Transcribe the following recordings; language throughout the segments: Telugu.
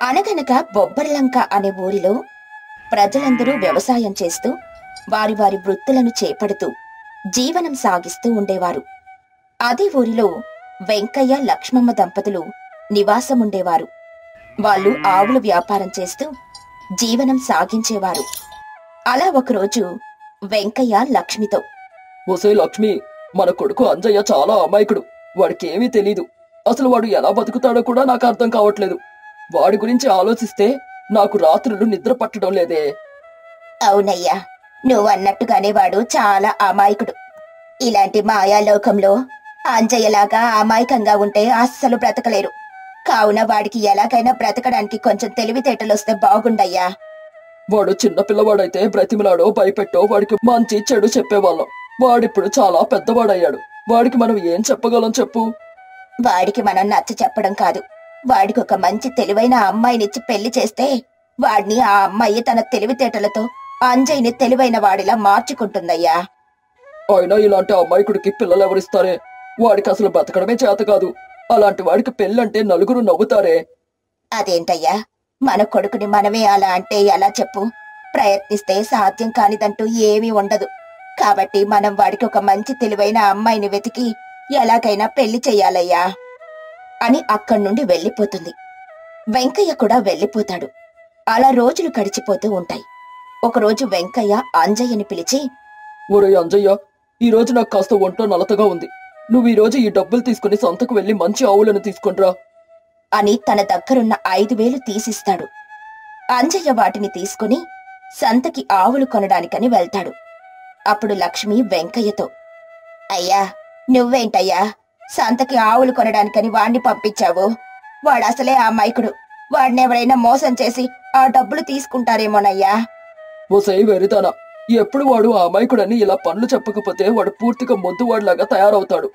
అనగనగా బొబ్బర్లంక అనే ఊరిలో ప్రజలందరూ వ్యవసాయం చేస్తూ వారి వారి వృత్తులను చేపడుతూ జీవనం సాగిస్తూ ఉండేవారు. అదే ఊరిలో వెంకయ్య లక్ష్మమ్మ దంపతులు నివాసముండేవారు. వాళ్ళు ఆవుల వ్యాపారం చేస్తూ జీవనం సాగించేవారు. అలా ఒకరోజు వెంకయ్య లక్ష్మితో, ఒసే లక్ష్మి, మన కొడుకు అంజయ్య చాలా అమాయకుడు. వాడికేమీ తెలీదు. అసలు వాడు ఎలా బతుకుతాడో కూడా నాకు అర్థం కావట్లేదు. వాడి గురించి ఆలోచిస్తే నాకు రాత్రులు నిద్ర పట్టడం లేదే. అవునయ్యా, నువ్వన్నట్టుగానే వాడు చాలా అమాయకుడు. ఇలాంటి మాయాలోకంలో అంజయ్యలాగా అమాయకంగా ఉంటే అస్సలు బ్రతకలేరు. కావున వాడికి ఎలాగైనా బ్రతకడానికి కొంచెం తెలివితేటలొస్తే బాగుండయ్యా. వాడు చిన్న పిల్లవాడైతే బ్రతిమిలాడో భయపెట్టో వాడికి మంచి చెడు చెప్పేవాళ్ళం. వాడిప్పుడు చాలా పెద్దవాడయ్యాడు. వాడికి మనం ఏం చెప్పగలం చెప్పు? వాడికి మనం నచ్చ చెప్పడం కాదు, వాడికి ఒక మంచి తెలివైన అమ్మాయినిచ్చి పెళ్లి చేస్తే వాడిని ఆ అమ్మాయి తన తెలివితేటలతో అంజయ్యని తెలివైన వాడిలా మార్చుకుంటుందయ్యా. అయినా ఇలాంటి అమాయకుడికి పిల్లలెవరిస్తారే? వాడికి అసలు బతకడమే చేత కాదు. అలాంటి వాడికి పెళ్ళంటే నలుగురు నవ్వుతారే. అదేంటయ్యా, మన కొడుకుని మనమే అలా అంటే ఎలా చెప్పు? ప్రయత్నిస్తే సాధ్యం కానిదంటూ ఏమీ ఉండదు. కాబట్టి మనం వాడికి ఒక మంచి తెలివైన అమ్మాయిని వెతికి ఎలాగైనా పెళ్లి చెయ్యాలయ్యా అని అక్కడి నుండి వెళ్ళిపోతుంది. వెంకయ్య కూడా వెళ్ళిపోతాడు. అలా రోజులు గడిచిపోతూ ఉంటాయి. ఒకరోజు వెంకయ్య అంజయ్యని పిలిచి, ఒరే అంజయ్య, ఈ రోజు నాకు కాస్త ఒంట్లో నలతగా ఉంది. నువ్వు ఈ రోజు ఈ డబ్బులు తీసుకుని సంతకు వెళ్లి మంచి ఆవులను తీసుకుంట్రా అని తన దగ్గరున్న 5,000 తీసిస్తాడు. అంజయ్య వాటిని తీసుకుని సంతకి ఆవులు కొనడానికని వెళ్తాడు. అప్పుడు లక్ష్మి వెంకయ్యతో, అయ్యా, నువ్వేంటయ్యా సంతకి ఆవులు కొనడానికని వాణ్ణి పంపించావు? వాడసలే అమాయకుడు. వాడినెవరైనా మోసం చేసి ఆ డబ్బులు తీసుకుంటారేమోనయ్యా. ఓసై వెరితానా, ఎప్పుడు వాడు ఆ అమాయకుడని ఇలా పనులు చెప్పకపోతే వాడు పూర్తిగా మొద్దువాడిలాగా తయారవుతాడు.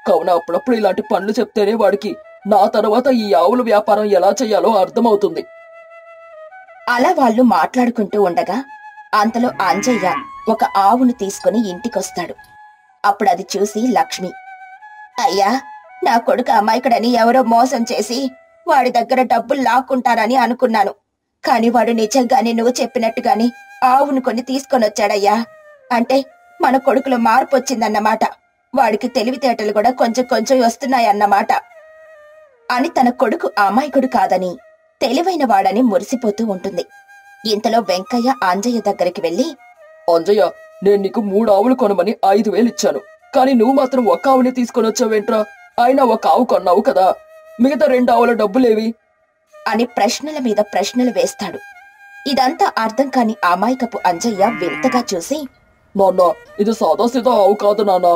కావున అప్పుడప్పుడు ఇలాంటి పనులు చెప్తేనే వాడికి నా తర్వాత ఈ ఆవుల వ్యాపారం ఎలా చెయ్యాలో అర్థమవుతుంది. అలా వాళ్ళు మాట్లాడుకుంటూ ఉండగా అంతలో అంజయ్య ఒక ఆవును తీసుకుని ఇంటికొస్తాడు. అప్పుడది చూసి లక్ష్మి, అయ్యా, నా కొడుకు అమాయకుడని ఎవరో మోసం చేసి వాడి దగ్గర డబ్బులు లాక్కుంటారని అనుకున్నాను. కాని వాడు నిజంగానే నువ్వు చెప్పినట్టుగానే ఆవును కొని తీసుకొనొచ్చాడయ్యా. అంటే మన కొడుకులో మార్పు వచ్చిందన్నమాట. వాడికి తెలివితేటలు కూడా కొంచెం కొంచెం వస్తున్నాయన్నమాట అని తన కొడుకు అమాయకుడు కాదని తెలివైన వాడని మురిసిపోతూ ఉంటుంది. ఇంతలో వెంకయ్య అంజయ్య దగ్గరికి వెళ్లి, అంజయ్య, నేను నీకు 3 ఆవులు కొనమని 5,000 ఇచ్చాను. కానీ నువ్వు మాత్రం ఒక ఆవుని తీసుకొని వచ్చావేంట్రా? అయినా ఒక ఆవు కొన్నావు కదా, మిగతా 2 ఆవుల డబ్బులేవి అని ప్రశ్నల మీద ప్రశ్నలు వేస్తాడు. ఇదంతా అర్థం కాని అమాయకపు అంజయ్య వింతగా చూసి, నాన్న, ఇది సాదాసీదా ఆవు కాదు నాన్న.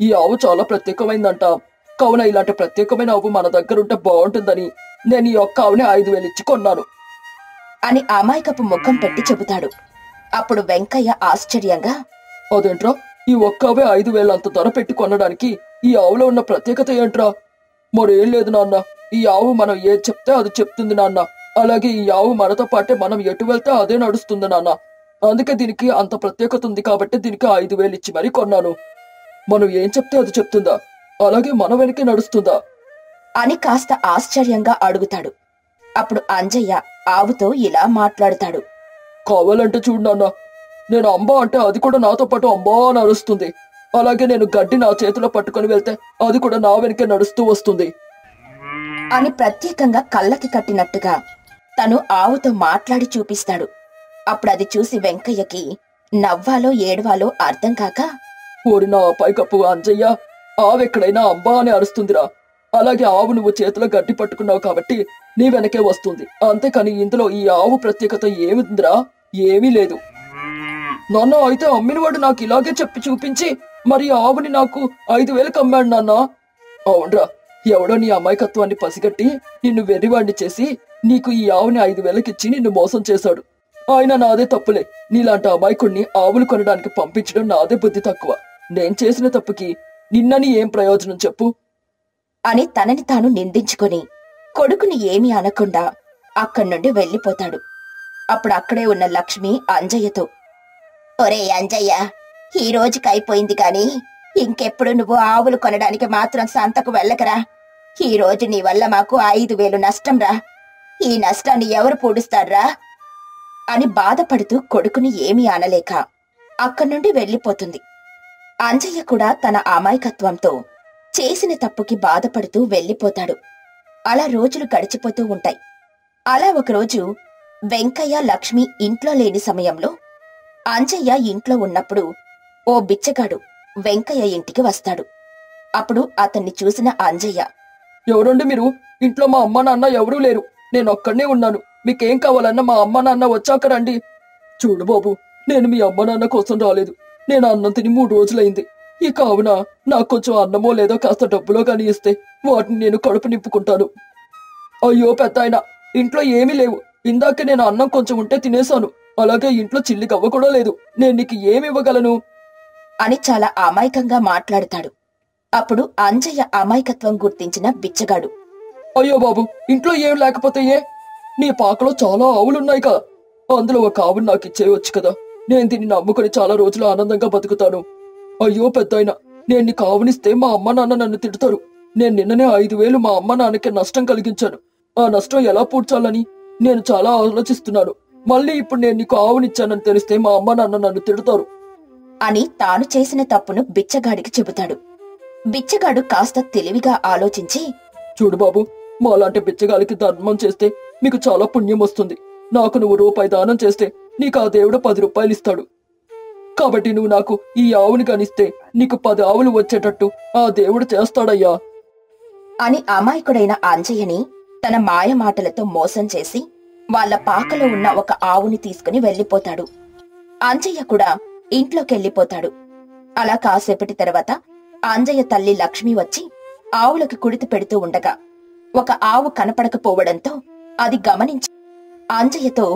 ఈ ఆవు చాలా ప్రత్యేకమైందంట. కావున ఇలాంటి ప్రత్యేకమైన ఆవు మన దగ్గరుంటే బాగుంటుందని నేను ఈ ఒక్క ఆవుని 5,000 ఇచ్చి కొన్నాను అని అమాయకపు ముఖం పెట్టి చెబుతాడు. అప్పుడు వెంకయ్య ఆశ్చర్యంగా, అదేంట్రా, ఈ ఒక్క ఆవే 5,000 అంత ధర పెట్టి కొనడానికి ఈ ఆవులో ఉన్న ప్రత్యేకత ఏంట్రా? మరేం లేదు నాన్న, ఈ ఆవు మనం ఏది చెప్తే అది చెప్తుంది నాన్న. అలాగే ఈ ఆవు మనతో పాటే మనం ఎటు వెళ్తే అదే నడుస్తుంది నాన్న. అందుకే దీనికి అంత ప్రత్యేకత ఉంది కాబట్టి దీనికి 5,000 ఇచ్చి మరీ కొన్నాను. మనం ఏం చెప్తే అది చెప్తుందా? అలాగే మన వెనకే నడుస్తుందా అని కాస్త ఆశ్చర్యంగా అడుగుతాడు. అప్పుడు అంజయ్య ఆవుతో ఇలా మాట్లాడుతాడు, కావాలంటే చూడు నాన్న, నేను అంబా అంటే అది కూడా నాతో పాటు అంబా అని అరుస్తుంది. అలాగే నేను గడ్డి నా చేతిలో పట్టుకుని వెళ్తే అది కూడా నా వెనకే నడుస్తూ వస్తుంది అని ప్రత్యేకంగా కళ్ళకి కట్టినట్టుగా తను ఆవుతో మాట్లాడి చూపిస్తాడు. అప్పుడది చూసి వెంకయ్యకి నవ్వాలో ఏడవాలో అర్థం కాక, ఓరి నా పైకప్పు అంజయ్య, ఆవెక్కడైనా అంబా అని అరుస్తుందిరా. అలాగే ఆవు నువ్వు చేతిలో గడ్డి పట్టుకున్నావు కాబట్టి నీ వెనకే వస్తుంది. అంతేకాని ఇందులో ఈ ఆవు ప్రత్యేకత ఏమిందిరా? ఏమీ లేదు నాన్న. అయితే అమ్మినవాడు నాకు ఇలాగే చెప్పి చూపించి మరి ఆవుని నాకు 5,000 అమ్మాడు నాన్న. అవునరా, ఎవడో నీ అమాయకత్వాన్ని పసిగట్టి నిన్ను వెర్రివాడిని చేసి నీకు ఈ ఆవుని 5,000 ఇచ్చి నిన్ను మోసం చేశాడు. ఆయన నాదే తప్పులే. నీలాంటి అమాయకుడిని ఆవులు కొనడానికి పంపించడం నాదే బుద్ధి తక్కువ. నేను చేసిన తప్పుకి నిన్నని ఏం ప్రయోజనం చెప్పు అని తనని తాను నిందించుకొని కొడుకుని ఏమీ అనకుండా అక్కడి నుండి వెళ్ళిపోతాడు. అప్పుడు అక్కడే ఉన్న లక్ష్మి అంజయ్యతో, ఒరే అంజయ్య, ఈ రోజుకైపోయింది కాని ఇంకెప్పుడు నువ్వు ఆవులు కొనడానికి మాత్రం సంతకు వెళ్ళకరా. ఈ రోజు నీ వల్ల మాకు 5,000 నష్టం రా. ఈ నష్టాన్ని ఎవరు పూడుస్తాడ్రా అని బాధపడుతూ కొడుకుని ఏమీ అనలేక అక్కడి నుండి వెళ్ళిపోతుంది. అంజయ్య కూడా తన అమాయకత్వంతో చేసిన తప్పుకి బాధపడుతూ వెళ్ళిపోతాడు. అలా రోజులు గడిచిపోతూ ఉంటాయి. అలా ఒకరోజు వెంకయ్య లక్ష్మి ఇంట్లో లేని సమయంలో అంజయ్య ఇంట్లో ఉన్నప్పుడు ఓ బిచ్చగాడు వెంకయ్య ఇంటికి వస్తాడు. అప్పుడు అతన్ని చూసిన అంజయ్య, ఎవరండి మీరు? ఇంట్లో మా అమ్మ నాన్న ఎవరూ లేరు. నేనొక్కడే ఉన్నాను. మీకేం కావాలన్నా మా అమ్మ నాన్న వచ్చాక రండి. చూడు బాబు, నేను మీ అమ్మ నాన్న కోసం రాలేదు. నేను అన్నం తిని 3 రోజులైంది. ఈ కావున నాకు కొంచెం అన్నమో లేదో కాస్త డబ్బులో కానీ ఇస్తే వాటిని నేను కడుపు నింపుకుంటాను. అయ్యో పెద్దాయన, ఇంట్లో ఏమీ లేవు. ఇందాకే నేను అన్నం కొంచెం ఉంటే తినేశాను. అలాగే ఇంట్లో చిల్లి గవ్వ కూడా లేదు. నేను నీకు ఏమివ్వగలను అని చాలా అమాయకంగా మాట్లాడతాడు. అప్పుడు అంజయ్య అమాయకత్వం గుర్తించిన బిచ్చగాడు, అయ్యో బాబు, ఇంట్లో ఏం లేకపోతే ఏ? నీ పాకలో చాలా ఆవులున్నాయి కదా, అందులో ఒక ఆవును నాకు ఇచ్చేయవచ్చు కదా. నేను దీన్ని నమ్ముకుని చాలా రోజులు ఆనందంగా బతుకుతాను. అయ్యో పెద్దాయన, నేను నీకు ఆవునిస్తే మా అమ్మ నాన్న నన్ను తిడతారు. నేను నిన్ననే 5,000 మా అమ్మ నాన్నకి నష్టం కలిగించాను. ఆ నష్టం ఎలా పూడ్చాలని నేను చాలా ఆలోచిస్తున్నాను. మళ్ళీ ఇప్పుడు నేను నీకు ఆవునిచ్చానని తెలిస్తే మా అమ్మ నాన్న నన్ను తిడతారు అని తాను చేసిన తప్పును బిచ్చగాడికి చెబుతాడు. బిచ్చగాడు కాస్త తెలివిగా ఆలోచించి, చూడు బాబు, మాలాంటి బిచ్చగాలికి ధర్మం చేస్తే మీకు చాలా పుణ్యం వస్తుంది. నాకు నువ్వు రూపాయి దానం చేస్తే నీకు ఆ దేవుడు 10 రూపాయలు ఇస్తాడు. కాబట్టి నువ్వు నాకు ఈ ఆవుని కనిస్తే నీకు 10 ఆవులు వచ్చేటట్టు ఆ దేవుడు చేస్తాడయ్యా అని అమాయకుడైన అంజయ్యని తన మాయ మాటలతో మోసం చేసి వాళ్ళ పాకలో ఉన్న ఒక ఆవుని తీసుకుని వెళ్ళిపోతాడు. అంజయ్య కూడా ఇంట్లోకెళ్ళిపోతాడు. అలా కాసేపటి తర్వాత అంజయ్య తల్లి లక్ష్మి వచ్చి ఆవులకు కుడితి పెడుతూ ఉండగా ఒక ఆవు కనపడకపోవడంతో అది గమనించి అంజయ్యతో,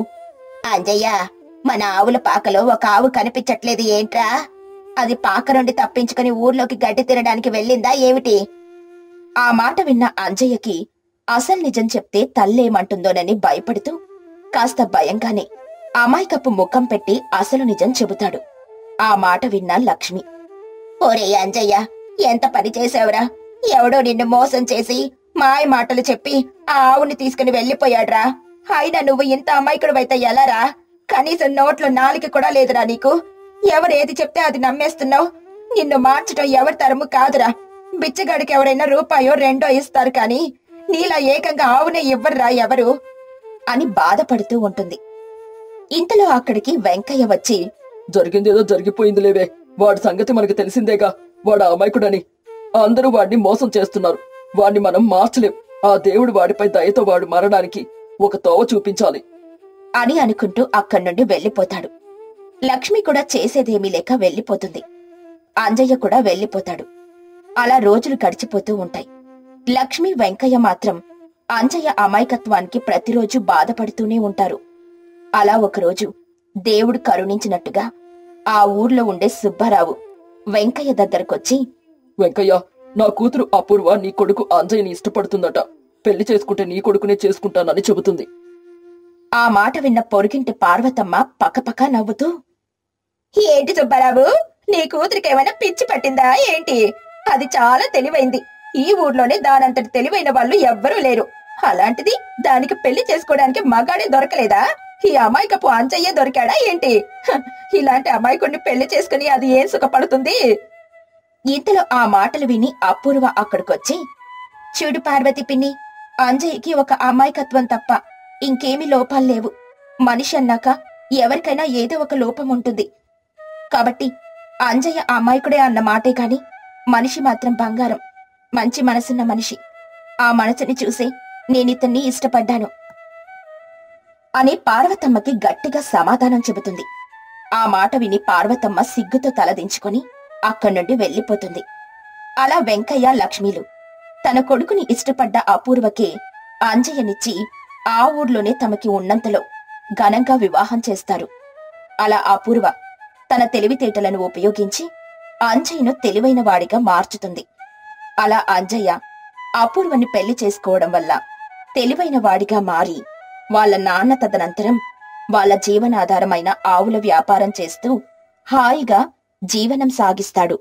అంజయ్య, మన ఆవుల పాకలో ఒక ఆవు కనిపించట్లేదు ఏంట్రా? అది పాక నుండి తప్పించుకుని ఊర్లోకి గడ్డి తినడానికి వెళ్ళిందా ఏమిటి? ఆ మాట విన్న అంజయ్యకి అసలు నిజం చెప్తే తల్లేమంటుందోనని భయపడుతూ కాస్త భయంగానే అమాయకపు ముఖం పెట్టి అసలు నిజం చెబుతాడు. ఆ మాట విన్న లక్ష్మి, ఒరే అంజయ్య, ఎంత పని చేశావురా? ఎవడో నిన్ను మోసం చేసి మాయ మాటలు చెప్పి ఆ ఆవుని తీసుకుని వెళ్ళిపోయాడ్రా. అయినా నువ్వు ఇంత అమాయకుడివైతే ఎలారా? కనీసం నోట్లో నాలిక కూడా లేదురా నీకు. ఎవరేది చెప్తే అది నమ్మేస్తున్నావు. నిన్ను మార్చటం ఎవరి తరము కాదురా. బిచ్చగాడికి ఎవరైనా రూపాయో 2 ఇస్తారు కాని నీలా ఏకంగా ఆవునే ఇవ్వర్రా ఎవరు అని బాధపడుతూ ఉంటుంది. ఇంతలో అక్కడికి వెంకయ్య వచ్చి, జరిగిందేదో జరిగిపోయింది లేవే. వాడి సంగతి మనకు తెలిసిందేగా. వాడు అమాయకుడని అందరూ వాడిని మోసం చేస్తున్నారు. వాడిని మనం మార్చలేం. ఆ దేవుడు వాడిపై దయతో వాడు మారడానికి ఒక తోవ చూపించాలి అని అనుకుంటూ అక్కడి నుండి వెళ్ళిపోతాడు. లక్ష్మి కూడా చేసేదేమీ లేక వెళ్ళిపోతుంది. అంజయ్య కూడా వెళ్ళిపోతాడు. అలా రోజులు గడిచిపోతూ ఉంటాయి. లక్ష్మి, వెంకయ్య మాత్రం అంజయ్య అమాయకత్వానికి ప్రతిరోజు బాధపడుతూనే ఉంటారు. అలా ఒకరోజు దేవుడు కరుణించినట్టుగా ఆ ఊర్లో ఉండే సుబ్బారావు వెంకయ్య దగ్గరకొచ్చి, వెంకయ్య, నా కూతురు అపూర్వ నీ కొడుకు అంజయ్యని ఇష్టపడుతుందట. పెళ్లి చేసుకుంటే నీ కొడుకునే చేసుకుంటానని చెబుతుంది. ఆ మాట విన్న పొరుగింటి పార్వతమ్మ పకపక నవ్వుతూ, ఏంటి సుబ్బారావు, నీ కూతురికేమైనా పిచ్చి పట్టిందా ఏంటి? అది చాలా తెలివైంది. ఈ ఊర్లోనే దానంతటి తెలివైన వాళ్ళు ఎవ్వరూ లేరు. అలాంటిది దానికి పెళ్లి చేసుకోవడానికి మగాడే దొరకలేదా? ఈ అమాయకపు అంజయ్య దొరికాడా ఏంటి? ఇలాంటి అమాయకుడిని పెళ్లి చేసుకుని అది ఏం సుఖపడుతుంది? ఇంతలో ఆ మాటలు విని అపూర్వ అక్కడికొచ్చి, చూడు పార్వతి పిన్ని, అంజయ్యకి ఒక అమాయకత్వం తప్ప ఇంకేమీ లోపాలు లేవు. మనిషి అన్నాక ఎవరికైనా ఏదో ఒక లోపం ఉంటుంది. కాబట్టి అంజయ్య అమాయకుడే అన్న మాటే కాని మనిషి మాత్రం బంగారం, మంచి మనసున్న మనిషి. ఆ మనసుని చూసే నేనితన్ని ఇష్టపడ్డాను అని పార్వతమ్మకి గట్టిగా సమాధానం చెబుతుంది. ఆ మాట విని పార్వతమ్మ సిగ్గుతో తలదించుకొని అక్కడి నుండి వెళ్ళిపోతుంది. అలా వెంకయ్య, లక్ష్మీలు తన కొడుకుని ఇష్టపడ్డ అపూర్వకే అంజయ్యనిచ్చి ఆ ఊర్లోనే తమకి ఉన్నంతలో ఘనంగా వివాహం చేస్తారు. అలా అపూర్వ తన తెలివితేటలను ఉపయోగించి అంజయ్యను తెలివైన వాడిగా మార్చుతుంది. అలా అంజయ్య అపూర్వని పెళ్లి చేసుకోవడం వల్ల తెలివైన వాడిగా మారి వాళ్ళ నాన్న తదనంతరం వాళ్ళ జీవనాధారమైన ఆవుల వ్యాపారం చేస్తూ హాయిగా జీవనం సాగిస్తాడు.